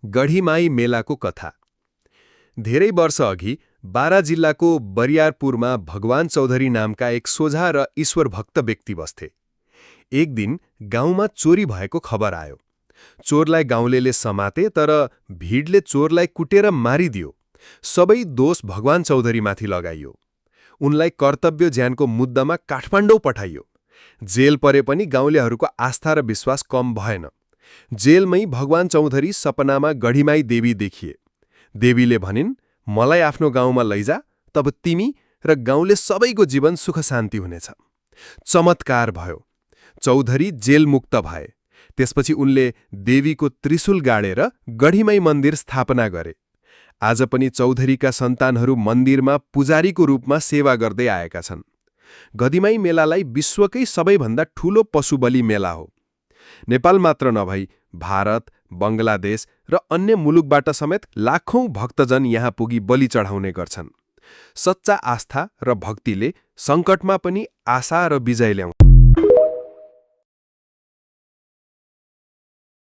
गढीमाई मेलाको कथा। धेरै वर्ष अघि बारा जिल्लाको बरियारपुरमा भगवान चौधरी नामका एक सोझा र ईश्वरभक्त व्यक्ति बस्थे। एक दिन गाउँमा चोरी भएको खबर आयो। चोरलाई गाउँलेले समाते, तर भिडले चोरलाई कुटेर मारिदियो। सबै दोष भगवान चौधरीमाथि लगाइयो। उनलाई कर्तव्य ज्यानको मुद्दामा काठमाडौँ पठाइयो। जेल परे पनि गाउँलेहरूको आस्था र विश्वास कम भएन। जेलमै भगवान चौधरी सपनामा गढीमाई देवी देखिए। देवीले भनिन्, मलाई आफ्नो गाउँमा लैजा, तब तिमी र गाउँले सबैको जीवन सुख शान्ति हुनेछ। चमत्कार भयो। चौधरी जेलमुक्त भए। त्यसपछि उनले देवीको त्रिशूल गाडेर गढीमाई मन्दिर स्थापना गरे। आज पनि चौधरीका सन्तानहरू मन्दिरमा पुजारीको रूपमा सेवा गर्दै आएका छन्। गढीमाई मेलालाई विश्वकै सबैभन्दा ठूलो पशुबलि मेला हो। नेपाल मात्र नभई भारत, बङ्गलादेश र अन्य मुलुकबाट समेत लाखौं भक्तजन यहाँ पुगी बलि चढाउने गर्छन्। सच्चा आस्था र भक्तिले सङ्कटमा पनि आशा र विजय ल्याउँछ।